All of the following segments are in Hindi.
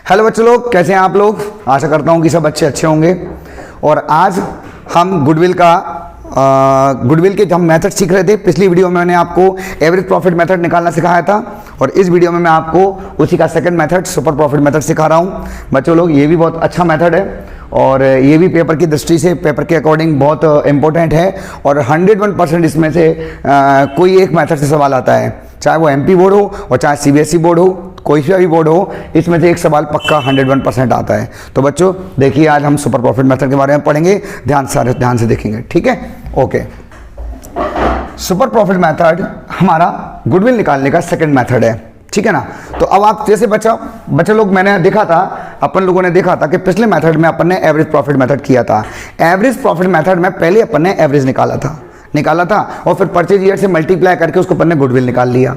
हेलो बच्चे लोग, कैसे हैं आप लोग। आशा करता हूं कि सब बच्चे अच्छे होंगे। और आज हम गुडविल के हम मेथड सीख रहे थे। पिछली वीडियो में मैंने आपको एवरेज प्रॉफिट मेथड निकालना सिखाया था और इस वीडियो में मैं आपको उसी का second method super profit method सिखा रहा हूं। बच्चों लोग, ये भी बहुत अच्छा मेथड है और ये भी पेपर की दृष्टि से, पेपर के अकॉर्डिंग बहुत इंपॉर्टेंट है और 101% इसमें से कोई एक मेथड से सवाल आता है, चाहे वो एमपी बोर्ड हो और चाहे सीबीएसई बोर्ड हो, कोई सा भी बोर्ड हो, इसमें से एक सवाल पक्का 101% आता है। तो बच्चों देखिए, आज हम सुपर प्रॉफिट मेथड के बारे में पढ़ेंगे। ध्यान से देखेंगे, ठीक है। ओके, सुपर प्रॉफिट मेथड हमारा गुडविल निकालने का सेकंड मेथड है, ठीक है ना। तो अब आप जैसे बच्चे लोग, मैंने देखा था, अपन लोगों ने देखा था कि पिछले मेथड में अपन ने एवरेज प्रॉफिट मेथड किया था। एवरेज प्रॉफिट मेथड में पहले अपन ने एवरेज निकाला था और फिर परचेज ईयर से मल्टीप्लाई करके उसको अपन ने गुडविल निकाल लिया।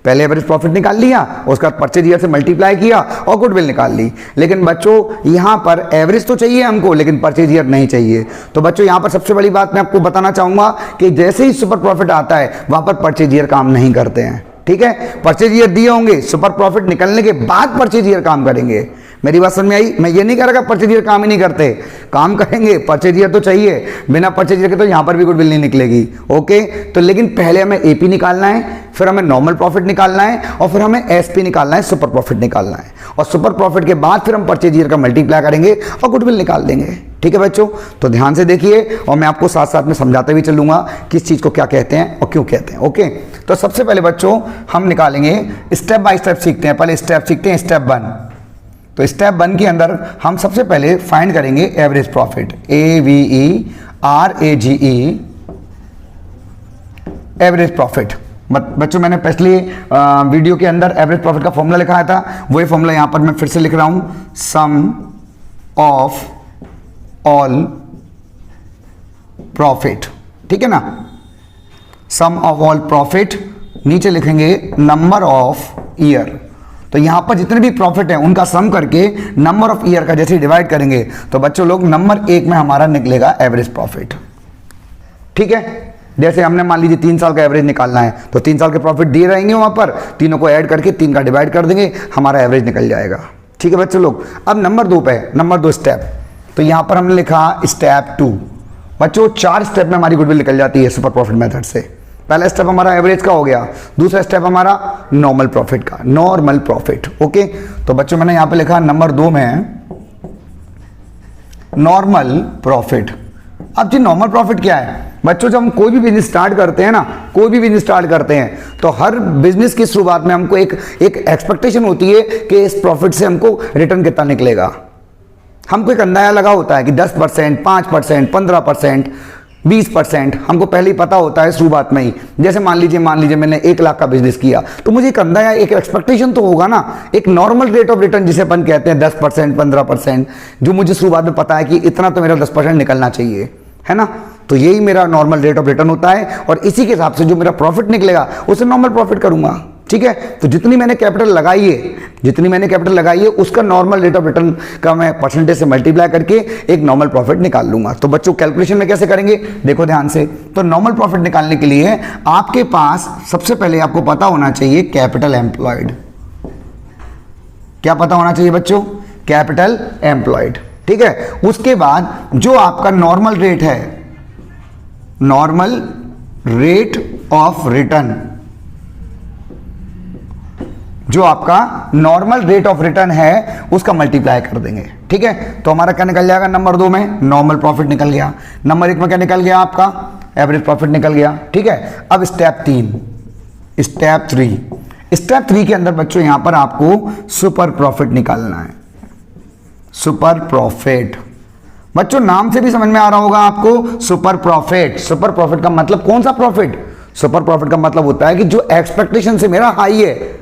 पहले एवरेज प्रॉफिट निकाल लिया, उसके बाद परचेज ईयर से मल्टीप्लाई किया और गुडविल निकाल ली। लेकिन बच्चों यहाँ पर एवरेज तो चाहिए हमको, लेकिन परचेज ईयर नहीं चाहिए। तो बच्चों यहाँ पर सबसे बड़ी बात मैं आपको बताना चाहूंगा कि जैसे ही सुपर प्रॉफिट आता है वहां पर परचेज ईयर काम नहीं करते हैं, ठीक है। परचेज ईयर दिए होंगे, सुपर प्रॉफिट निकलने के बाद परचेज ईयर काम करेंगे। मेरी बात समझ में आई। मैं ये नहीं कह रहा परचेज ईयर काम ही नहीं करते, काम करेंगे, परचेज ईयर तो चाहिए। बिना परचेज ईयर के तो यहां पर भी गुडविल नहीं निकलेगी। ओके, तो लेकिन पहले हमें एपी निकालना है, फिर हमें नॉर्मल प्रॉफिट निकालना है और फिर हमें एसपी निकालना है, सुपर प्रॉफिट निकालना है। और सुपर प्रॉफिट के बाद फिर हम परचेज ईयर का मल्टीप्लाई करेंगे और गुडविल निकाल देंगे, ठीक है बच्चों। तो ध्यान से देखिए और मैं आपको साथ साथ में समझाते भी चलूंगा किस चीज को क्या कहते हैं और क्यों कहते हैं। ओके, तो सबसे पहले बच्चों हम निकालेंगे, स्टेप बाय स्टेप सीखते हैं। पहले स्टेप सीखते हैं, स्टेप 1। तो स्टेप 1 के अंदर हम सबसे पहले फाइंड करेंगे average profit, AVERAGE, average profit. बच्चों मैंने पिछली वीडियो के अंदर एवरेज प्रॉफिट का फॉर्मूला लिखाया था, वही फॉर्मूला यहां पर मैं फिर से लिख रहा हूं, सम ऑफ ऑल प्रॉफिट, ठीक है ना। सम ऑफ ऑल प्रॉफिट, नीचे लिखेंगे नंबर ऑफ ईयर। तो यहां पर जितने भी प्रॉफिट है उनका सम करके नंबर ऑफ ईयर का जैसे डिवाइड करेंगे तो बच्चों लोग नंबर 1 में हमारा निकलेगा एवरेज प्रॉफिट, ठीक है। जैसे हमने मान लीजिए 3 साल का एवरेज निकालना है तो 3 साल के प्रॉफिट दिए रहेंगे, वहां पर तीनों को ऐड करके 3 का डिवाइड कर देंगे, हमारा एवरेज निकल जाएगा, ठीक है बच्चों लोग। अब नंबर 2 पे, नंबर 2 स्टेप। तो यहां पर हमने लिखा स्टेप 2। बच्चों 4 स्टेप में हमारी गुडविल निकल जाती है सुपर प्रॉफिट मेथड से। पहला स्टेप हमारा एवरेज का हो गया, दूसरा स्टेप हमारा नॉर्मल प्रॉफिट का, नॉर्मल प्रॉफिट। ओके, तो बच्चों मैंने यहां पे लिखा नंबर 2 में नॉर्मल प्रॉफिट। अब जी नॉर्मल प्रॉफिट क्या है बच्चों, जब हम कोई भी बिजनेस स्टार्ट करते हैं ना, कोई भी बिजनेस स्टार्ट करते हैं तो हर बिजनेस की शुरुआत में हमको एक एक्सपेक्टेशन होती है कि इस प्रॉफिट से हमको रिटर्न कितना निकलेगा। हमको एक अंदाजा लगा होता है कि 10%, 5%, 15%, 20%, हमको पहले ही पता होता है शुरुआत में ही। जैसे मान लीजिए मैंने 1 लाख का बिजनेस किया तो मुझे एक अंदाजा, एक एक्सपेक्टेशन तो होगा ना, एक नॉर्मल रेट ऑफ रिटर्न जिसे अपन कहते हैं 10%, 15%, जो मुझे शुरुआत में पता है कि इतना तो मेरा 10% निकलना चाहिए, है ना। तो यही मेरा नॉर्मल रेट ऑफ रिटर्न होता है और इसी के हिसाब से जो मेरा प्रॉफिट निकलेगा उसे नॉर्मल प्रॉफिट करूंगा, ठीक है। तो जितनी मैंने कैपिटल लगाई है उसका नॉर्मल रेट ऑफ रिटर्न का मैं परसेंटेज से मल्टीप्लाई करके एक नॉर्मल प्रॉफिट निकाल लूंगा। तो बच्चों कैलकुलेशन में कैसे करेंगे, देखो ध्यान से। तो नॉर्मल प्रॉफिट निकालने के लिए आपके पास सबसे पहले आपको पता होना चाहिए कैपिटल एम्प्लॉयड। क्या पता होना चाहिए बच्चों, कैपिटल एम्प्लॉयड, ठीक है। उसके बाद जो आपका नॉर्मल रेट है, नॉर्मल रेट ऑफ रिटर्न, जो आपका नॉर्मल रेट ऑफ रिटर्न है उसका मल्टीप्लाई कर देंगे, ठीक है। तो हमारा क्या निकल जाएगा, नंबर 2 में नॉर्मल प्रॉफिट निकल गया, नंबर 1 में क्या निकल गया, आपका एवरेज प्रॉफिट निकल गया, ठीक है। अब स्टेप 3, स्टेप 3 के अंदर बच्चों यहां पर आपको सुपर प्रॉफिट निकालना है। सुपर प्रॉफिट, बच्चों नाम से भी समझ में आ रहा होगा आपको, सुपर प्रॉफिट। सुपर प्रॉफिट का मतलब कौन सा प्रॉफिट, सुपर प्रॉफिट का मतलब होता है कि जो एक्सपेक्टेशन से मेरा हाई है।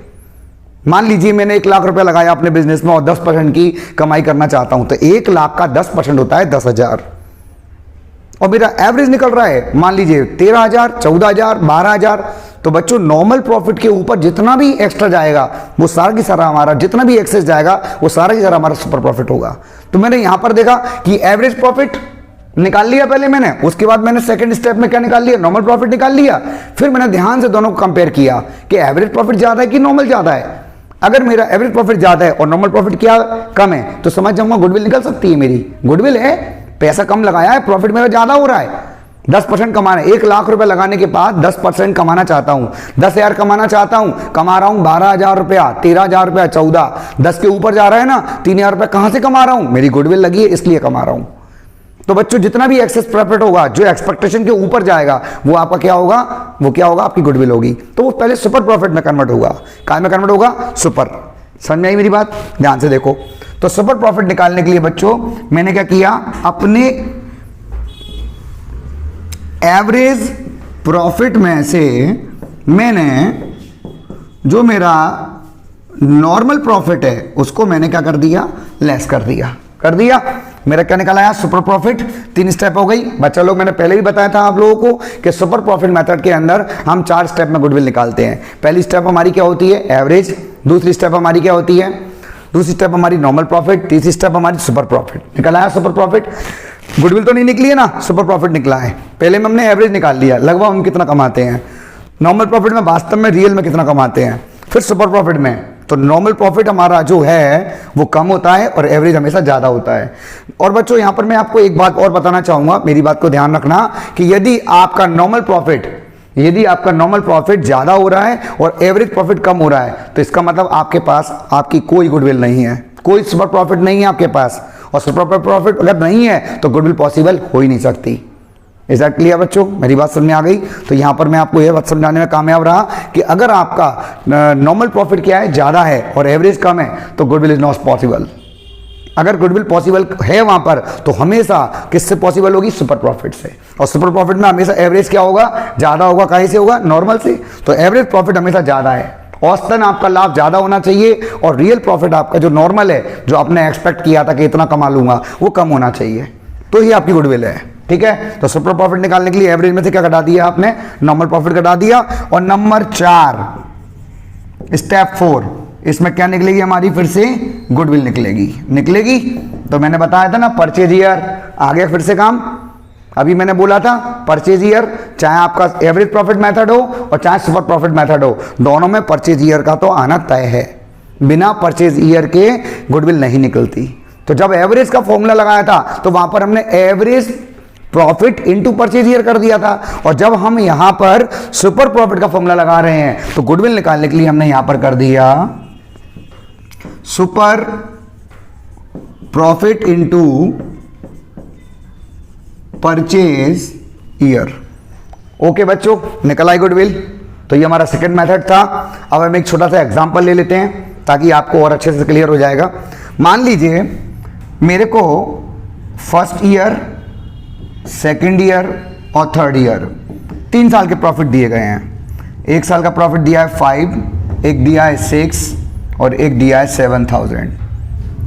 मान लीजिए मैंने 1 लाख रुपया लगाया अपने बिजनेस में और 10% की कमाई करना चाहता हूं, तो 1 लाख का 10% होता है 10,000 और मेरा एवरेज निकल रहा है मान लीजिए 13,000, 14,000, 12,000। तो बच्चों नॉर्मल प्रॉफिट के ऊपर जितना भी एक्स्ट्रा जाएगा वो सारा की सारा हमारा, जितना भी एक्सेस जाएगा वो सारा की सारा हमारा सुपर प्रॉफिट होगा। तो मैंने यहां पर देखा कि एवरेज प्रॉफिट निकाल लिया पहले मैंने, उसके बाद मैंने सेकंड स्टेप में क्या निकाल लिया, नॉर्मल प्रॉफिट निकाल लिया। फिर मैंने ध्यान से दोनों को कंपेयर किया कि एवरेज प्रॉफिट ज्यादा है कि नॉर्मल ज्यादा है। अगर मेरा एवरेज प्रॉफिट ज्यादा है और नॉर्मल प्रॉफिट क्या कम है तो समझ जाऊंगा गुडविल निकल सकती है मेरी। गुडविल है, पैसा कम लगाया है, प्रॉफिट मेरा ज्यादा हो रहा है, 10% कमाना है। 1 लाख रुपए लगाने के बाद 10% कमाना चाहता हूं, 10,000 कमाना चाहता हूं, कमा रहा हूं 12,000 रुपया, 13,000 रुपया, 14, 10 के ऊपर जा रहा है ना, 3,000 रुपया कहां से कमा रहा हूं? मेरी गुडविल लगी है इसलिए कमा रहा हूं। तो बच्चों जितना भी एक्सेस प्रॉफिट होगा जो एक्सपेक्टेशन के ऊपर जाएगा वो आपका क्या होगा? वो क्या होगा? आपकी गुडविल होगी। तो वो पहले सुपर प्रॉफिट में कन्वर्ट होगा। काय में कन्वर्ट होगा? सुपर। समझ में आई मेरी बात? ध्यान से देखो। तो सुपर प्रॉफिट निकालने के लिए बच्चों मैंने क्या किया, अपने एवरेज प्रॉफिट में से मैंने जो मेरा नॉर्मल प्रॉफिट है उसको मैंने क्या कर दिया? लेस कर दिया। मेरा क्या निकल आया? Super profit. 3 स्टेप हो गई। बच्चा लोग मैंने पहले भी बताया था आप लोगों को कि सुपर प्रॉफिट मेथड के अंदर हम 4 स्टेप में गुडविल निकालते हैं। पहली स्टेप हमारी क्या होती है? एवरेज। दूसरी स्टेप हमारी क्या होती है? दूसरी स्टेप हमारी नॉर्मल प्रॉफिट। तीसरी स्टेप हमारी सुपर प्रॉफिट। निकल आया सुपर प्रॉफिट। गुडविल तो नहीं निकली है ना, सुपर प्रॉफिट निकला है। पहले में हमने एवरेज निकाल लिया, लगभग हम कितना कमाते हैं। नॉर्मल प्रॉफिट में वास्तव में रियल में कितना कमाते हैं। फिर सुपर प्रॉफिट में तो नॉर्मल प्रॉफिट हमारा जो है वो कम होता है और एवरेज हमेशा ज्यादा होता है। और बच्चों यहां पर मैं आपको एक बात और बताना चाहूंगा, मेरी बात को ध्यान रखना कि यदि आपका नॉर्मल प्रॉफिट ज्यादा हो रहा है और एवरेज प्रॉफिट कम हो रहा है तो इसका मतलब आपके पास आपकी कोई गुडविल नहीं है, कोई सुपर प्रॉफिट नहीं है आपके पास। और सुपर प्रॉफिट अगर नहीं है तो गुडविल पॉसिबल हो ही नहीं सकती। इज दैट क्लियर बच्चों? मेरी बात समझ में आ गई? तो यहां पर मैं आपको यह बात समझाने में कामयाब रहा कि अगर आपका नॉर्मल प्रॉफिट क्या है? ज्यादा है और एवरेज कम है तो गुडविल इज नॉट पॉसिबल। अगर गुडविल पॉसिबल है वहां पर तो हमेशा किससे पॉसिबल होगी? सुपर प्रॉफिट से। और सुपर प्रॉफिट में हमेशा एवरेज क्या होगा? ज्यादा होगा। कहीं से होगा? नॉर्मल से। तो एवरेज प्रॉफिट हमेशा ज्यादा है, औसतन आपका लाभ ज्यादा होना चाहिए और रियल प्रॉफिट आपका जो नॉर्मल है, जो आपने एक्सपेक्ट किया था कि इतना कमा लूंगा, वो कम होना चाहिए। तो ही आपकी गुडविल है। ठीक है? तो सुपर प्रॉफिट निकालने के लिए एवरेज में से क्या घटा दिया आपने? नॉर्मल प्रॉफिट घटा दिया। और नंबर 4 स्टेप 4 इसमें क्या निकलेगी हमारी? फिर से गुडविल निकलेगी। तो मैंने बताया था ना, परचेज ईयर आ गया फिर से काम। अभी मैंने बोला था परचेज ईयर, चाहे आपका एवरेज प्रॉफिट मेथड हो और चाहे सुपर प्रॉफिट मेथड हो, दोनों में परचेज ईयर का तो आना तय है। बिना परचेज ईयर के गुडविल नहीं निकलती। तो जब एवरेज का फॉर्मूला लगाया था तो वहां पर हमने average profit into purchase year कर दिया था। और जब हम यहां पर सुपर प्रॉफिट का फॉर्मूला लगा रहे हैं तो गुडविल निकालने के लिए हमने यहां पर कर दिया super profit into purchase year. Okay बच्चों, निकल आई गुडविल। तो ये हमारा सेकंड मेथड था। अब हम एक छोटा सा एग्जांपल ले लेते हैं ताकि आपको और अच्छे से क्लियर हो जाएगा। मान लीजिए मेरे को फर्स्ट ईयर, सेकंड ईयर और थर्ड ईयर 3 साल के प्रॉफिट दिए गए हैं। 1 साल का प्रॉफिट दिया है 5, एक दिया है 6 और एक दिया है 7,000।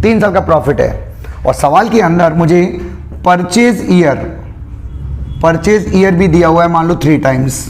3 साल का प्रॉफिट है। और सवाल के अंदर मुझे परचेज ईयर भी दिया हुआ है, मान लो 3 टाइम्स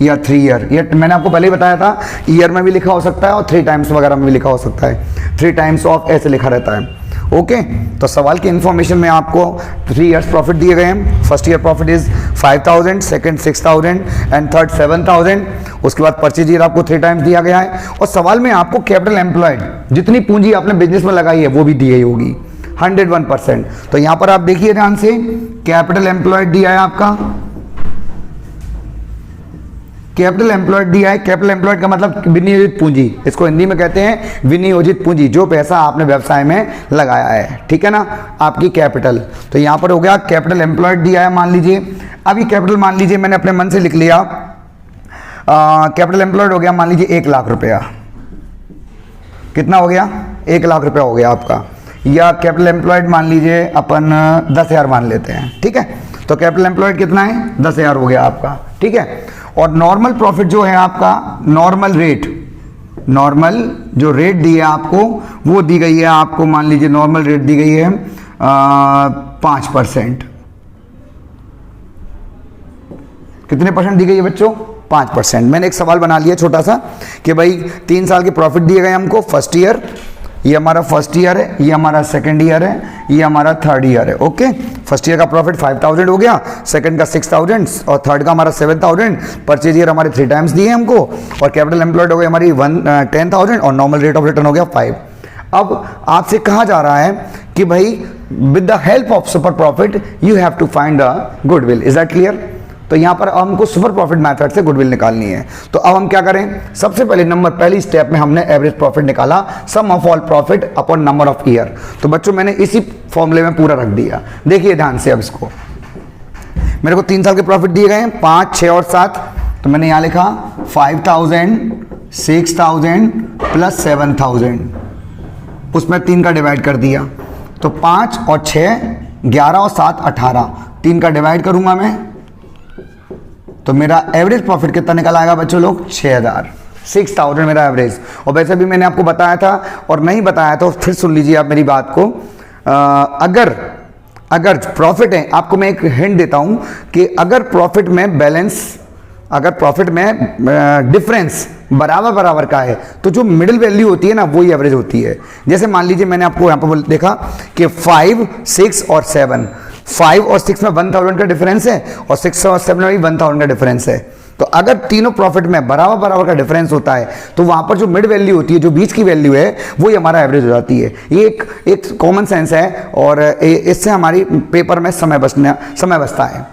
या 3 ईयर। ये मैंने आपको पहले ही बताया था, ईयर में भी लिखा हो सकता है और 3 टाइम्स वगैरह में भी लिखा हो सकता है। 3 टाइम्स ऑफ ऐसे लिखा रहता है। ओके, तो सवाल की इंफॉर्मेशन में आपको 3 इयर्स प्रॉफिट दिए गए हैं। First year profit is 5,000, second 6,000 and third 7,000। उसके बाद परचेज ईयर आपको 3 टाइम्स दिया गया है। और सवाल में आपको कैपिटल एम्प्लॉयड, जितनी पूंजी आपने बिजनेस में लगाई है वो भी दी होगी 101%। तो यहां पर आप देखिए ध्यान से, कैपिटल एम्प्लॉयड दिया है आपका, कैपिटल एम्प्लॉयड दिया है। कैपिटल एम्प्लॉयड का मतलब विनियोजित पूंजी, इसको हिंदी में कहते हैं विनियोजित पूंजी, जो पैसा आपने व्यवसाय में लगाया है। ठीक है ना, आपकी कैपिटल। तो यहां पर हो गया कैपिटल एम्प्लॉयड दिया है, मान लीजिए। अभी कैपिटल मान लीजिए मैंने अपने मन से लिख लिया, कैपिटल एम्प्लॉयड हो गया मान लीजिए 1 लाख रुपया। कितना हो गया? 1 लाख रुपया हो गया आपका। या कैपिटल एम्प्लॉयड मान लीजिए अपन 10,000 मान लेते हैं। ठीक है, तो कैपिटल एम्प्लॉयड कितना है? 10,000 हो गया आपका। ठीक है, और नॉर्मल प्रॉफिट जो है आपका, नॉर्मल जो रेट दी है आपको, वो दी गई है आपको, मान लीजिए नॉर्मल रेट दी गई है 5%। कितने परसेंट दी गई है बच्चों? 5%। मैंने एक सवाल बना लिया छोटा सा कि भाई 3 साल के प्रॉफिट दिए गए हमको फर्स्ट ईयर, ये हमारा फर्स्ट ईयर है, ये हमारा सेकंड ईयर है, ये हमारा थर्ड ईयर है। ओके, फर्स्ट ईयर का प्रॉफिट 5000 हो गया, सेकंड का 6000 और थर्ड का हमारा 7000। परचेज ईयर हमारे 3 टाइम्स दिए हमको और कैपिटल एम्प्लॉयड हो गई हमारी 10,000 और नॉर्मल रेट ऑफ रिटर्न हो गया 5। अब आपसे कहा जा रहा है कि भाई with the help of super profit you have to find the goodwill. Is that clear? तो यहाँ पर हमको सुपर प्रॉफिट मेथड से गुडविल निकालनी है। तो अब हम क्या करें, सबसे पहले पहली स्टेप में हमने एवरेज प्रॉफिट निकाला, sum of all profit upon number of year. तो बच्चों मैंने इसी फॉर्मूले में पूरा रख दिया। देखिए ध्यान से, अब इसको मेरे को 3 साल के प्रॉफिट दिए गए हैं, 5, 6 और 7। तो मैंने यहाँ लिखा 5000, 6000 प्लस 7000, उसमें 3 का डिवाइड कर दिया। तो 5 और 6 11 और 7 18, 3 का डिवाइड करूंगा मैं तो मेरा एवरेज प्रॉफिट कितना निकल आएगा बच्चों लोग, 6000 मेरा एवरेज। और वैसे भी मैंने आपको बताया था और नहीं बताया तो फिर सुन लीजिए आप मेरी बात को। अगर प्रॉफिट है, आपको मैं एक हिंट देता हूं कि अगर प्रॉफिट में बैलेंस, अगर प्रॉफिट में डिफरेंस बराबर का है तो जो मिडिल वैल्यू होती है ना वही एवरेज होती है। जैसे मान लीजिए मैंने आपको यहाँ पर देखा कि 5, 6 और 7, 5 और 6 में 1000 का डिफरेंस है और 6 और 7 में भी 1000 का डिफरेंस है। तो अगर तीनों प्रॉफिट में बराबर का डिफरेंस होता है तो वहां पर जो मिड वैल्यू होती है, जो बीच की वैल्यू है, वही हमारा एवरेज हो जाती है। ये एक कॉमन सेंस है और इससे हमारी पेपर में समय बचता है।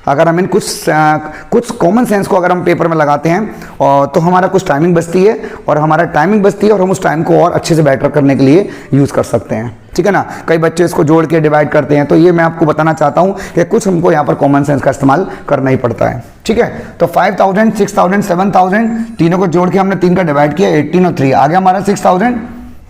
अगर हम इन कुछ कॉमन सेंस को अगर हम पेपर में लगाते हैं और तो हमारा कुछ टाइमिंग बचती है और हमारा टाइमिंग बचती है और हम उस टाइम को और अच्छे से बेटर करने के लिए यूज़ कर सकते हैं। ठीक है ना? कई बच्चे इसको जोड़ के डिवाइड करते हैं, तो ये मैं आपको बताना चाहता हूँ कि कुछ हमको यहाँ पर कॉमन सेंस का इस्तेमाल करना ही पड़ता है। ठीक है, तो 5000, 6000, 7000 तीनों को जोड़ के हमने 3 का डिवाइड किया, 18 और 3 आ गया हमारा 6000।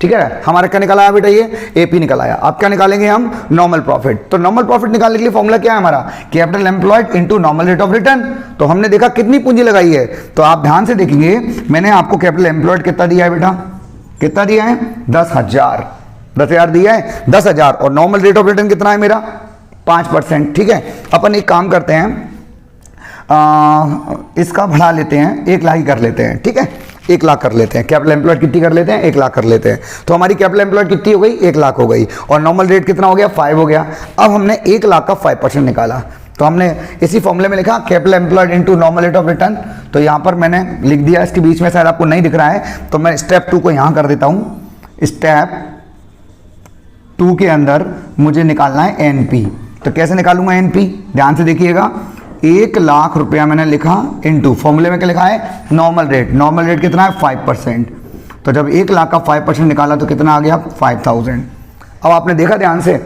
ठीक है, हमारा क्या निकल आया बेटा, ये एपी निकल आया। अब क्या निकालेंगे हम, नॉर्मल प्रॉफिट। तो नॉर्मल प्रॉफिट निकालने के लिए फॉर्मूला क्या है हमारा, capital employed into normal rate of return. तो हमने देखा कितनी पूंजी लगाई है, तो आप ध्यान से देखेंगे मैंने आपको कैपिटल एम्प्लॉयड कितना दिया है बेटा, कितना दिया है, 10,000 दिया है, 10,000 और नॉर्मल रेट ऑफ रिटर्न कितना है मेरा, 5%। ठीक है, अपन एक काम करते हैं, इसका बढ़ा लेते हैं, 1 लाख ही कर लेते हैं। ठीक है, 1 लाख कर लेते हैं। कैपिटल एम्प्लॉयड कितनी कर लेते हैं, 1 लाख कर लेते हैं। तो हमारी कैपिटल एम्प्लॉयड कितनी हो गई, 1 लाख हो गई और नॉर्मल रेट कितना हो गया, 5 हो गया। अब हमने 1 लाख का 5% निकाला, तो हमने इसी फॉर्मूले में लिखा capital employed into normal rate of return. तो यहाँ पर मैंने लिख दिया, इसके बीच में शायद आपको नहीं दिख रहा है, तो मैं स्टेप 2 को यहाँ कर देता हूँ। स्टेप 2 के अंदर मुझे निकालना है एनपी। तो कैसे निकालूंगा एनपी, ध्यान से देखिएगा। 1 लाख रुपया मैंने लिखा इनटू, फॉर्मूले में क्या लिखा है, नॉर्मल रेट। नॉर्मल रेट कितना है, 5%। तो जब 1 लाख का 5% निकाला तो कितना आ गया, 5000। अब आपने देखा ध्यान से,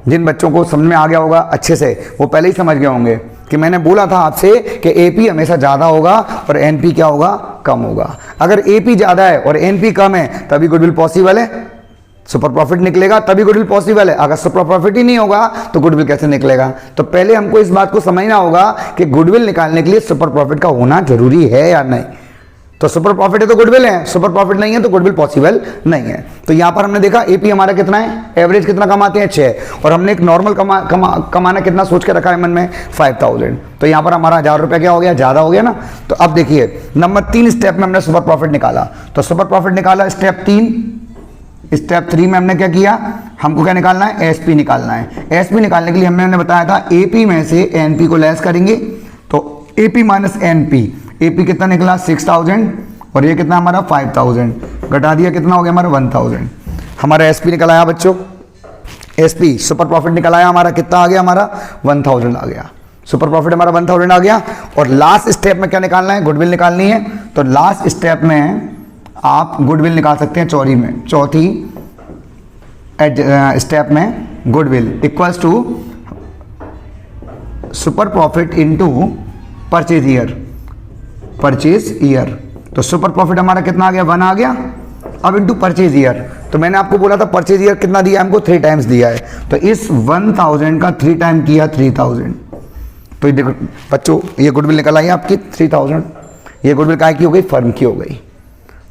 जिन बच्चों को समझ में आ गया होगा अच्छे से, वो पहले ही समझ गए होंगे कि मैंने बोला था आपसे कि एपी हमेशा ज़्यादा होगा और एनपी क्या होगा, कम होगा। अगर एपी ज़्यादा है और एनपी कम है तभी गुडविल पॉसिबल है, सुपर प्रॉफिट निकलेगा तभी गुडविल पॉसिबल है। अगर सुपर प्रॉफिट ही नहीं होगा तो गुडविल कैसे निकलेगा। तो पहले हमको इस बात को समझना होगा कि गुडविल निकालने के लिए सुपर प्रॉफिट का होना जरूरी है या नहीं। तो सुपर प्रॉफिट है तो गुडविल है, सुपर प्रॉफिट नहीं है तो गुडविल पॉसिबल नहीं है। तो यहां पर हमने देखा एपी हमारा कितना है, एवरेज कितना कमाते हैं, 6, और हमने एक नॉर्मल कमाना कितना सोच के रखा है मन में, 5000। तो यहां पर हमारा 1000 रुपया क्या हो गया, ज्यादा हो गया ना। तो अब देखिए नंबर 3 स्टेप में हमने सुपर प्रॉफिट निकाला। तो सुपर प्रॉफिट निकाला स्टेप 3। स्टेप 3 में हमने क्या किया, हमको क्या निकालना है, एसपी निकालना है। एसपी निकालने के लिए हमने बताया था एपी में से एनपी को लेस करेंगे। तो एपी माइनस एनपी, एपी कितना निकला 6000 और ये कितना हमारा 5000, घटा दिया कितना हो गया हमारा 1000। हमारा एसपी निकल आया बच्चों, एसपी सुपर प्रॉफिट निकल आया हमारा, कितना आ गया हमारा 1000 आ गया। सुपर प्रॉफिट हमारा 1000 आ गया। और लास्ट स्टेप में क्या निकालना है, गुडविल निकालनी है। तो लास्ट स्टेप में आप गुडविल निकाल सकते हैं, चौथी स्टेप में goodwill equals to super profit into purchase year. तो सुपर प्रॉफिट हमारा कितना आ गया, 1 आ गया। अब इनटू परचेज ईयर, तो मैंने आपको बोला था परचेज ईयर कितना दिया हमको, 3 टाइम्स दिया है। तो इस 1000 का 3 टाइम किया 3000। तो ये देखो बच्चों, ये गुडविल निकल आई आपकी 3000। ये गुडविल काय की हो गई, फर्म की हो गई।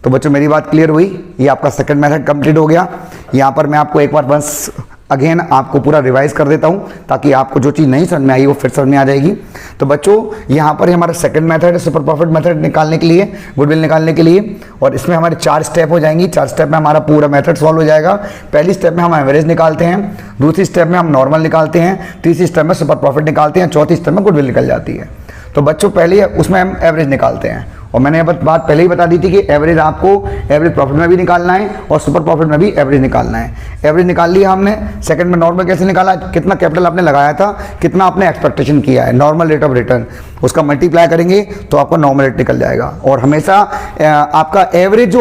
तो बच्चों मेरी बात क्लियर हुई, ये आपका सेकंड मेथड कंप्लीट हो गया। यहाँ पर मैं आपको एक बार बस अगेन आपको पूरा रिवाइज कर देता हूँ ताकि आपको जो चीज़ नहीं समझ में आई वो फिर समझ में आ जाएगी। तो बच्चों यहाँ पर हमारा सेकंड मेथड है सुपर प्रॉफिट मेथड निकालने के लिए, गुडविल निकालने के लिए, और इसमें हमारे 4 स्टेप हो जाएंगी। 4 स्टेप में हमारा पूरा मेथड सॉल्व हो जाएगा। पहली स्टेप में हम एवरेज निकालते हैं, दूसरी स्टेप में हम नॉर्मल निकालते हैं, तीसरी स्टेप में सुपर प्रॉफिट निकालते हैं, चौथी स्टेप में गुडविल निकल जाती है। तो बच्चों पहले उसमें हम एवरेज निकालते हैं, और मैंने बात पहले ही बता दी थी कि एवरेज आपको एवरेज प्रॉफिट में भी निकालना है और सुपर प्रॉफिट में भी एवरेज निकालना है। एवरेज निकाल लिया हमने। सेकंड में नॉर्मल कैसे निकाला, कितना कैपिटल आपने लगाया था, कितना आपने एक्सपेक्टेशन किया है, नॉर्मल रेट ऑफ रिटर्न, उसका मल्टीप्लाई करेंगे तो आपका नॉर्मल रेट निकल जाएगा। और हमेशा आपका एवरेज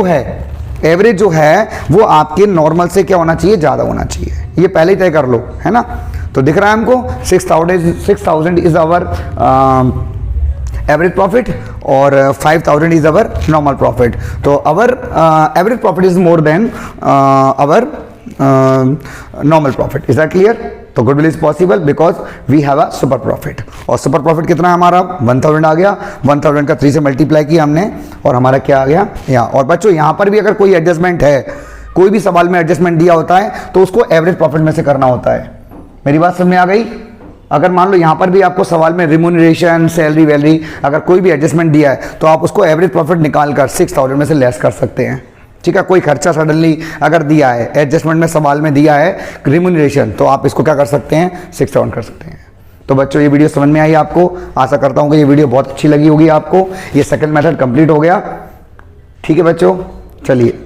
जो है वो आपके नॉर्मल से क्या होना चाहिए, ज़्यादा होना चाहिए, ये पहले ही तय कर लो, है ना। तो दिख रहा है हमको 6000 इज आवर एवरेज प्रॉफिट और 5000 इज अवर नॉर्मल प्रॉफिट। तो our average profit is more than our normal profit. Is that clear? तो goodwill is possible because we have a super profit. और सुपर प्रॉफिट कितना है हमारा, 1000 आ गया। 1000 का 3 से मल्टीप्लाई किया हमने और हमारा क्या आ गया यहाँ। और बच्चों यहाँ पर भी अगर कोई एडजस्टमेंट है, कोई भी सवाल में एडजस्टमेंट दिया होता है तो उसको एवरेज प्रॉफिट में से करना होता है। मेरी बात समझ में आ गई? अगर मान लो यहाँ पर भी आपको सवाल में रिम्यूनरेशन, सैलरी वैलरी, अगर कोई भी एडजस्टमेंट दिया है तो आप उसको एवरेज प्रॉफिट निकाल कर 6000 में से लेस कर सकते हैं। ठीक है, कोई खर्चा सडनली अगर दिया है, एडजस्टमेंट में सवाल में दिया है रिम्यूनरेशन, तो आप इसको क्या कर सकते हैं, 67 कर सकते हैं। तो बच्चों ये वीडियो समझ में आई आपको? आशा करता हूँ कि ये वीडियो बहुत अच्छी लगी होगी आपको। ये सेकंड मेथड कंप्लीट हो गया। ठीक है बच्चों, चलिए